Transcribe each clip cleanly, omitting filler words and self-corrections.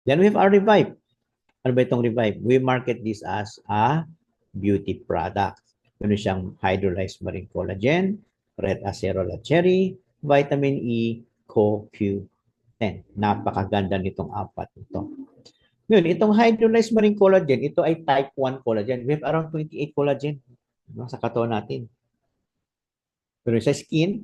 Then we have our Revive. Ano ba itong Revive? We market this as a beauty product. Meron siyang hydrolyzed marine collagen, red acerola cherry, vitamin E, CoQ10. Napakaganda nitong apat ito. Yun, itong hydrolyzed marine collagen, ito ay type 1 collagen. We have around 28 collagen sa katawan natin. Pero sa skin,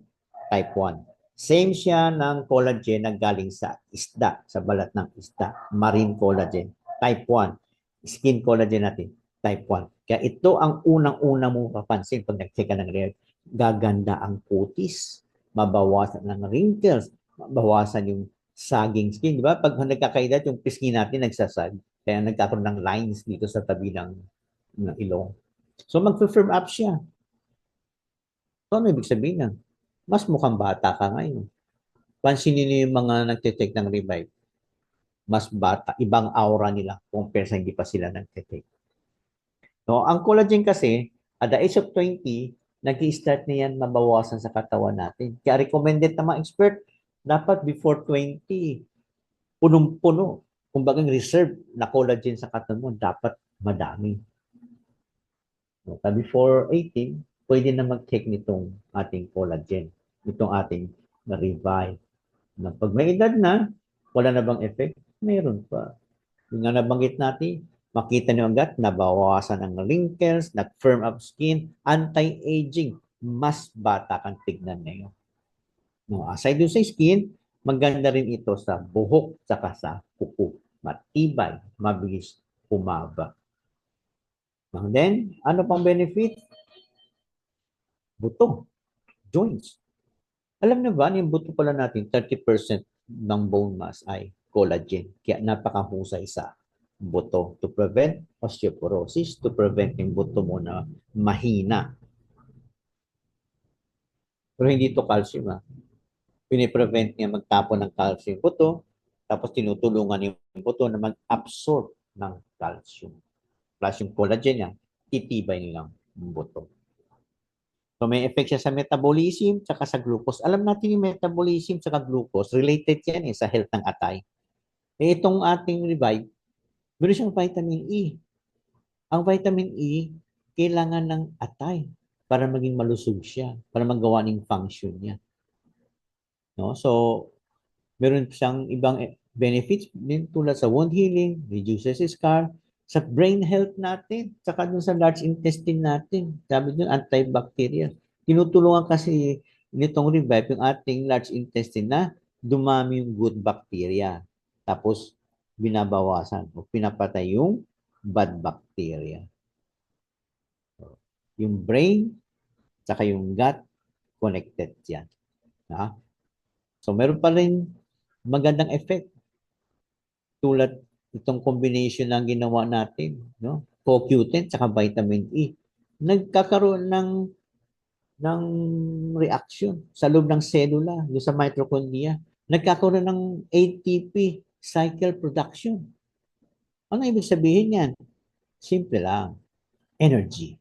type 1. Same siya ng collagen na galing sa isda, sa balat ng isda. Marine collagen, type 1. Skin collagen natin, type 1. Kaya ito ang unang-una mong papansin pag nag-check ka ng rare. Gaganda ang kutis, mabawasan ng wrinkles, mabawasan yung saging skin. Di ba? Pag nagkakaedad, yung pisngi natin nagsasag. Kaya nagkakaroon ng lines dito sa tabi ng ilong. So mag-firm up siya. So ano ibig sabihin yan? Mas mukhang bata ka ngayon. Pansinin niyo yung mga nagtitake ng Revive. Mas bata, ibang aura nila compare sa hindi pa sila nagtitake. No, ang collagen kasi, at the age of 20, nag-i-start na yan mabawasan sa katawan natin. Kaya recommended ng mga expert, dapat before 20, punong-puno. Kumbaga reserve na collagen sa katawan mo, dapat madami. No, before 18, pwede na mag-take nitong ating collagen, itong ating na-revive. Na pag may edad na, wala na bang effect? Meron pa. Yung nga nabanggit natin, makita nyo agad, nabawasan ang wrinkles, nag-firm up skin, anti-aging, mas bata kang tignan ngayon. No, aside dun sa skin, maganda rin ito sa buhok saka sa kuko. Matibay, mabilis humaba. And then, ano pang benefit? Buto, joints. Alam niyo ba, yung buto pala natin, 30% ng bone mass ay collagen. Kaya napakahusay sa buto to prevent osteoporosis, to prevent yung buto mo na mahina. Pero hindi to calcium ha. Piniprevent niya magtapon ng calcium buto, tapos tinutulungan yung buto na mag-absorb ng calcium. Plus yung collagen niya, titibay nilang buto. So may effect siya sa metabolism tsaka sa glucose. Alam natin yung metabolism tsaka glucose, related yan sa health ng atay. Itong ating Revive, meron siyang vitamin E. Ang vitamin E, kailangan ng atay para maging malusog siya, para magawa ng function niya. No? So, meron siyang ibang benefits din tulad sa wound healing, reduces scar, sa brain health natin, saka dun sa large intestine natin. Sabi dun, antibacterial. Tinutulungan kasi nitong Revive yung ating large intestine na dumami yung good bacteria. Tapos, binabawasan o pinapatay yung bad bacteria. So, yung brain, saka yung gut, connected yan. Ha? So, meron pa rin magandang effect tulad itong combination ng ginawa natin, no? CoQ10 saka vitamin E. Nagkakaroon ng reaction sa loob ng selula, yung sa mitochondria. Nagkakaroon ng ATP cycle production. Ano ibig sabihin yan? Simple lang. Energy.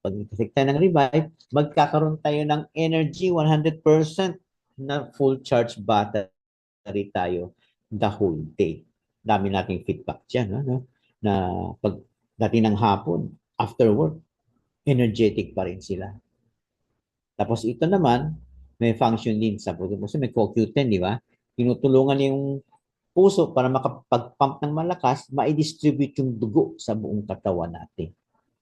Pag nag-take tayo ng Revive, magkakaroon tayo ng energy 100% na full charge battery tayo the whole day. Dami nating feedback dyan, no? Na pag dating ng hapon, after work, energetic pa rin sila. Tapos ito naman, may function din sa puso. May CoQ10, di ba? Tinutulungan yung puso para makapag-pump ng malakas, ma-distribute yung dugo sa buong katawan natin.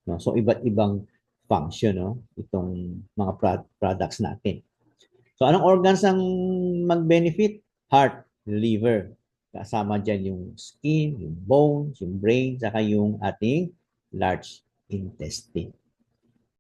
No? So, iba't ibang function, no? Itong mga products natin. So, anong organs ang mag-benefit? Heart, liver. Kasama dyan yung skin, yung bones, yung brain, saka yung ating large intestine.